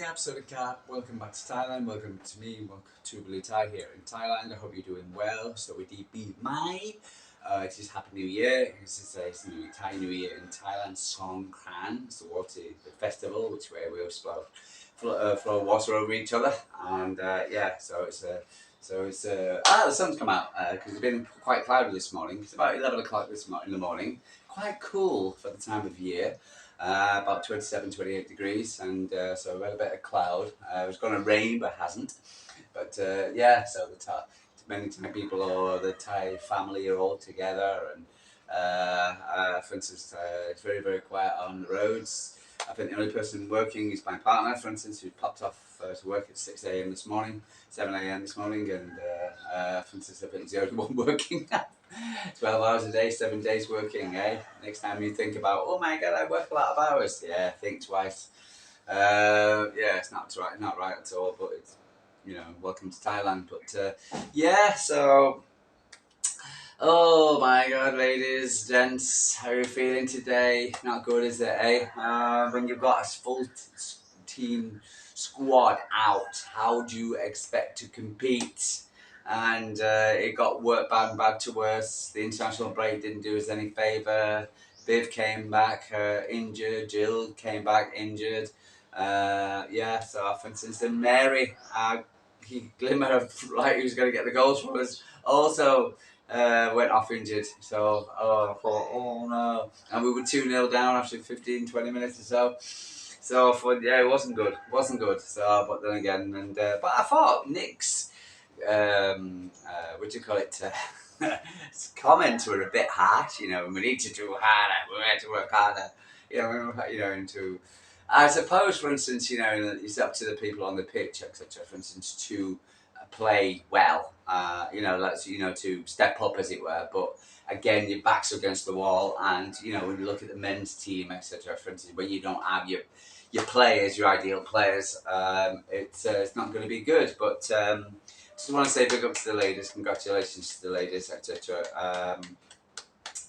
episode of Cat. Welcome back to Thailand. Welcome to me. Welcome to Blue Thai here in Thailand. I hope you're doing well. So we be my. It is Happy New Year. It's new Thai New Year in Thailand. Songkran. So what's the festival, which where we all flow water over each other, and the sun's come out because it's been quite cloudy this morning. It's about 11 o'clock in the morning. Quite cool for the time of year. About 27, 28 degrees, and so we had a bit of cloud. It was going to rain, but hasn't. But so many Thai people or the Thai family are all together, and for instance, it's very, very quiet on the roads. I think the only person working is my partner, for instance, who popped off to work at 6 a.m. this morning, 7 a.m. this morning, and for instance, I think he's the only one working. 12 hours a day, 7 days working, eh? Next time you think about, oh my god, I work a lot of hours. Yeah, think twice. It's not right at all, but it's, welcome to Thailand. But oh my god, ladies, gents, how are you feeling today? Not good, is it, eh? When you've got a full team squad out, how do you expect to compete? And it got bad to worse. The international break didn't do us any favour. Viv came back injured. Jill came back injured. So for instance, then Mary, glimmer of light who's going to get the goals for us, also went off injured. So I thought, oh no. And we were 2-0 down after 15, 20 minutes or so. So it wasn't good. So, but then again, but I thought Nick's comments were a bit harsh. We need to do harder. We need to work harder. I suppose, for instance, it's up to the people on the pitch, etc. For instance, to play well. To step up, as it were. But again, your back's against the wall, and when you look at the men's team, etc. For instance, when you don't have your players, your ideal players, it's not going to be good. But just want to say big up to the ladies, congratulations to the ladies, etc.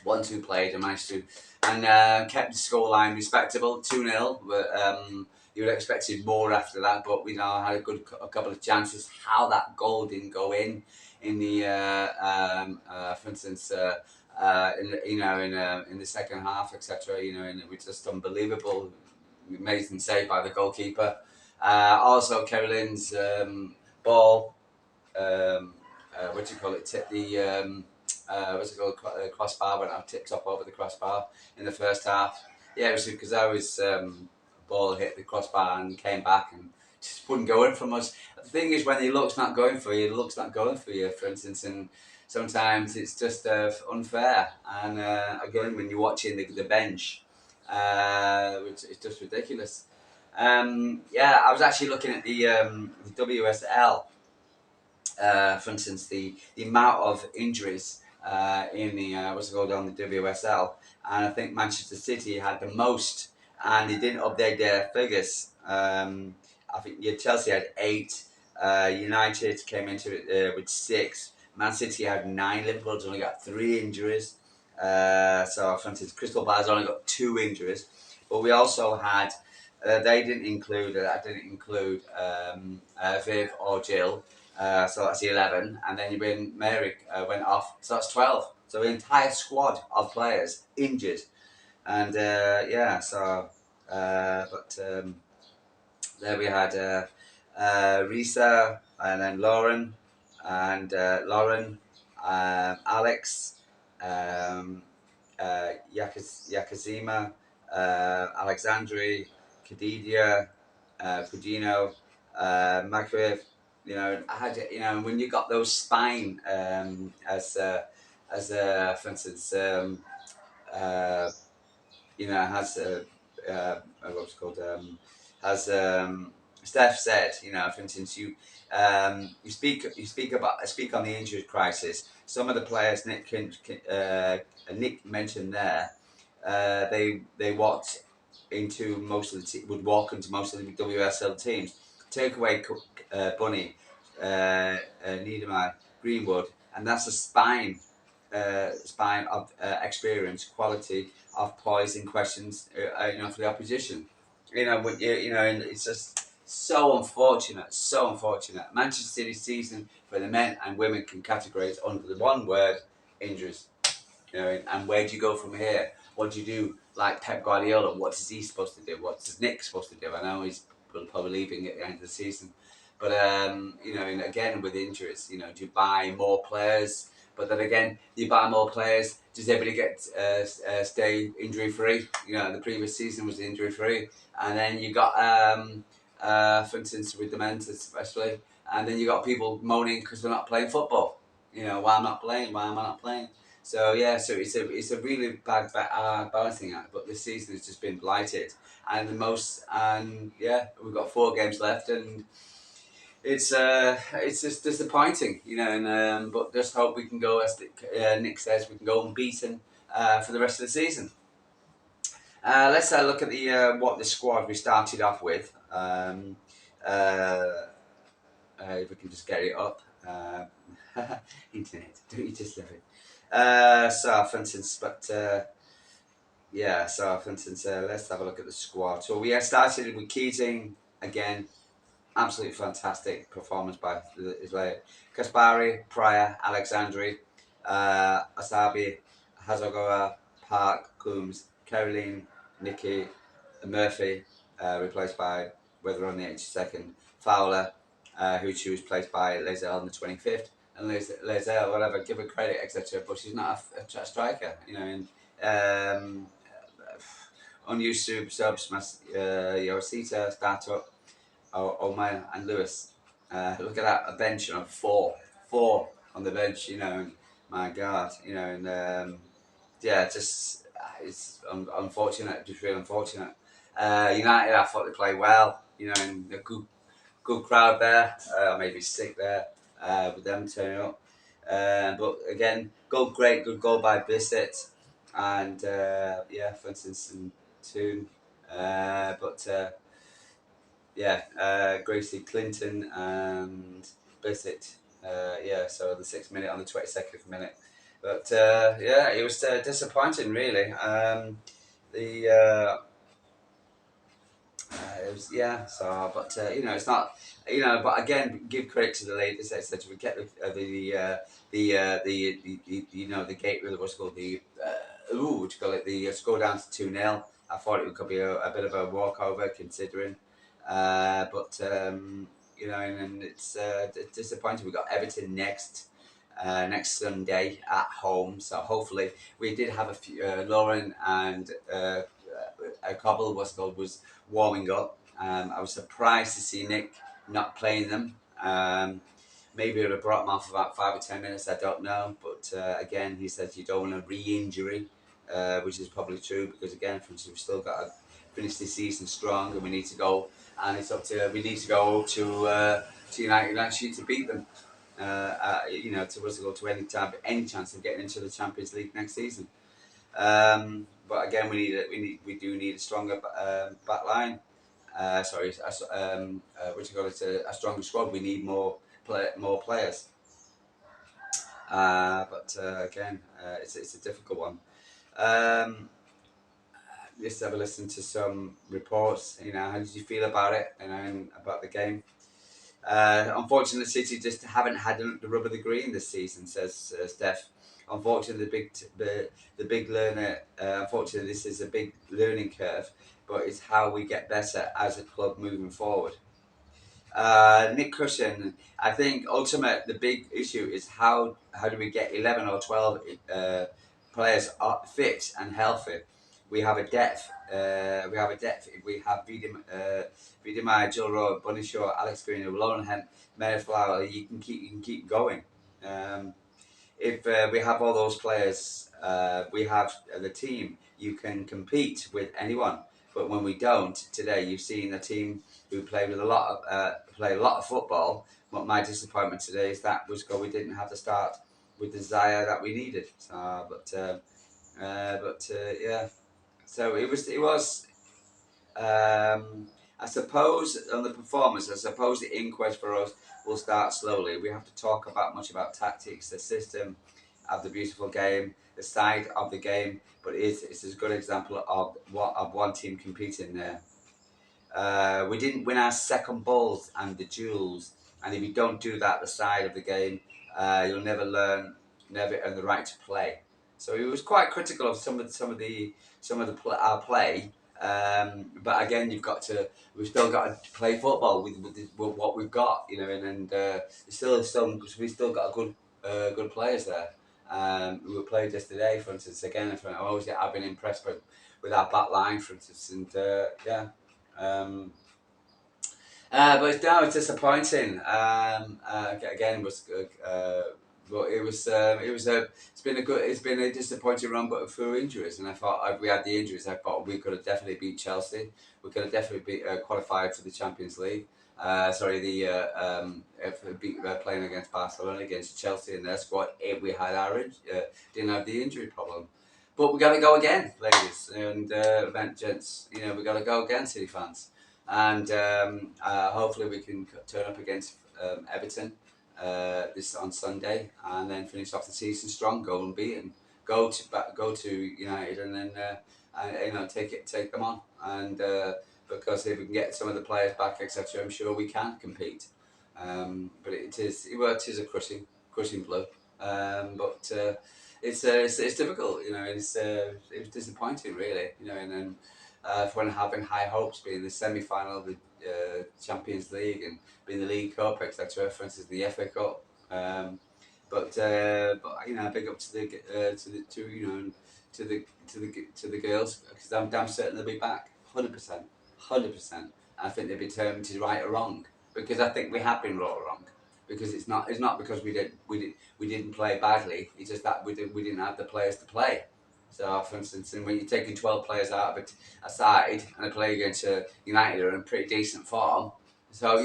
1-2 played and managed to, and kept the scoreline respectable, 2-0, but you would have expected more after that, but we now had a couple of chances. How that goal didn't go in the, for instance, in the second half, etc. And it was just unbelievable, amazing save by the goalkeeper. Also, Carolyn's ball. Tip the crossbar, went out, tipped up over the crossbar in the first half. Yeah, it was because I was ball hit the crossbar and came back and just wouldn't go in from us. The thing is, when the luck's not going for you, for instance, and sometimes it's just unfair. And again, when you're watching the bench, it's just ridiculous. I was actually looking at the WSL. For instance, the amount of injuries in the on the WSL, and I think Manchester City had the most, and they didn't update their figures. I think Chelsea had 8, United came into it with 6, Man City had 9, Liverpool's only got 3 injuries. So for instance, Crystal Palace only got 2 injuries, but we also had. I didn't include Viv or Jill. So that's 11, and then Mary went off, so that's 12. So the entire squad of players injured, and there we had Risa, and then Lauren, and Alex, Yakazima, Alexandri, Khadija, Fujino, Makariev. I had when you got those spine as for instance has what's called as Stef said, for instance, you speak on the injury crisis. Some of the players Nick mentioned there, they walked into most of would walk into most of the WSL teams. Take away Bunny, Niedermeyer, Greenwood, and that's a spine of experience, quality of poise in questions, for the opposition. And it's just So unfortunate, so unfortunate. Manchester City season for the men and women can categorise under the one word: injuries. You know, and where do you go from here? What do you do? Like Pep Guardiola, what is he supposed to do? What is Nick supposed to do? I know he's probably leaving at the end of the season, but you know, and again with injuries, you know, do you buy more players? But then again, you buy more players. Does everybody get stay injury free? You know, the previous season was injury free, and then you got for instance with the men's especially, and then you got people moaning because they're not playing football. You know, why I'm not playing? Why am I not playing? So yeah, so it's a really bad balancing act. But this season has just been blighted, and yeah, we've got 4 games left, and it's just disappointing, you know. And but just hope we can go, as Nick says, we can go unbeaten for the rest of the season. Let's look at the what the squad we started off with. If we can just get it up. Internet, don't you just love it? So, for instance, yeah, so for instance, let's have a look at the squad. So we started with Keating again. Absolutely fantastic performance by Israel. Kaspari, Pryor, Alexandri, Asabi, Hazogoa, Park, Coombs, Caroline, Nikki, Murphy, replaced by Weather on the 82nd, Fowler, who she was placed by Lazel on the 25th, and Lazel, whatever, give her credit, etc. But she's not a striker, you know. And unused subs, Yorosita, Startup, Omar and Lewis. Look at that, a bench of four on the bench. You know, and my God, you know, and yeah, just it's unfortunate, just really unfortunate. United, I thought they played well. You know, and a good crowd there. Maybe sick there with them turning up. But again, great good goal by Bissett, and yeah, for instance, and Toon. But yeah, Gracie Clinton and Bissett. Yeah, so the 6th minute on the 22nd minute. But yeah, it was disappointing, really. The it was, yeah. So, but you know, it's not. You know, but again, give credit to the ladies. Etc. We get the you know, the gate with what's called the what you call it, the score down to 2-0. I thought it could be a bit of a walkover considering, but you know, and it's disappointing. We got Everton next Sunday at home. So hopefully, we did have a few. Lauren and a couple was warming up. I was surprised to see Nick not playing them. Maybe it would have brought him off about 5 or 10 minutes. I don't know, but again, he says you don't want a re-injury, which is probably true because again, for instance, we've still got to finish this season strong, and we need to go. And it's up to we need to go to United actually to beat them. You know, to us to go to any chance of getting into the Champions League next season. But again, we do need a stronger back line. Sorry, what you call it? A stronger squad. We need more players. But again, it's a difficult one. Let's have a listen to some reports. You know, how did you feel about it? You know, and about the game. Unfortunately, City just haven't had the rub of the green this season, says Stef. Unfortunately, the big learner. Unfortunately, this is a big learning curve, but it's how we get better as a club moving forward. Nick Cushing, I think the big issue is how do we get 11 or 12 players fit and healthy. We have a depth. We have a depth. We have Vidimai, Jill Rowe, Bunny Shaw, Alex Green, Lauren Hemp, Mayflower. You can keep going. If we have all those players, we have the team. You can compete with anyone. But when we don't, today you've seen a team who play a lot of football. But my disappointment today is that we didn't have the start with the desire that we needed. Yeah. So it was. I suppose on the performance, I suppose the inquest for us will start slowly. We have to talk much about tactics, the system of the beautiful game, the side of the game. But it's a good example of one team competing there. We didn't win our second balls and the duels, and if you don't do that at the side of the game, you'll never learn, never earn the right to play. So he was quite critical of our play. But again, we've still got to play football with what we've got, and we still got good players there. We played yesterday, for instance. Again, I've been impressed with our back line, for instance, and yeah. But no, it's disappointing. Again, but it's been a disappointing run, but through injuries. And I thought if we had the injuries, I thought we could have definitely beat Chelsea. We could have definitely qualified for the Champions League. Playing against Barcelona, against Chelsea and their squad, if we had didn't have the injury problem. But we got to go again, ladies and gents. We got to go again, City fans. And hopefully we can turn up against Everton this on Sunday, and then finish off the season strong, go unbeaten, go to United, and then take them on. And because if we can get some of the players back, etc., I'm sure we can compete. But it is a crushing blow. But it's difficult, It's disappointing, really, and then. When having high hopes, being the semi-final of the Champions League and being the League Cup, etc. For instance, the FA Cup. But big up to the girls, because I'm damn certain they'll be back, 100%. I think they'll be determined to right or wrong, because I think we have been right or wrong. Because it's not because we didn't play badly. It's just that we didn't have the players to play. So, for instance, when you're taking 12 players out of a side and they play against United are in pretty decent form, so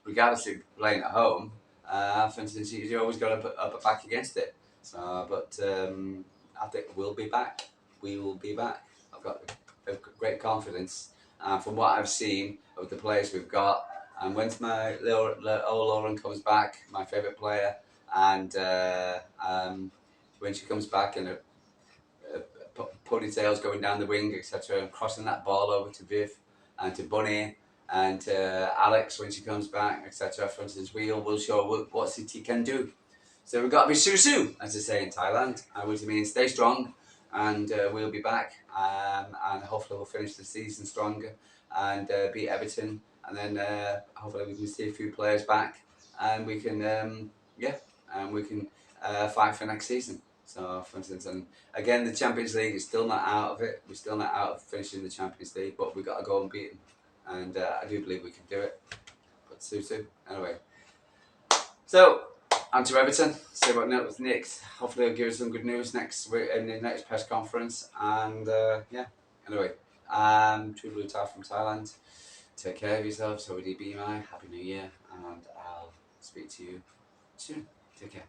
regardless of playing at home, for instance, you always got to put up a back against it. So, but I think we'll be back. We will be back. I've got great confidence from what I've seen of the players we've got. And once my Lauren comes back, my favourite player, and when she comes back and ponytails going down the wing, etc., and crossing that ball over to Viv and to Bunny and to Alex when she comes back, etc. For instance, we'll show what City can do. So we've got to be Susu, as they say in Thailand, which means stay strong, and we'll be back, and hopefully we'll finish the season stronger and beat Everton, and then hopefully we can see a few players back, and we can fight for next season. So, for instance, and again, the Champions League is still not out of it. We're still not out of finishing the Champions League, but we've got to go and beat them. And I do believe we can do it. But Susu, anyway. So, on to Everton. See what next. Hopefully, they'll give us some good news next week in the next press conference. And anyway, True Blue Tar from Thailand. Take care of yourselves. So, be my Happy New Year, and I'll speak to you soon. Take care.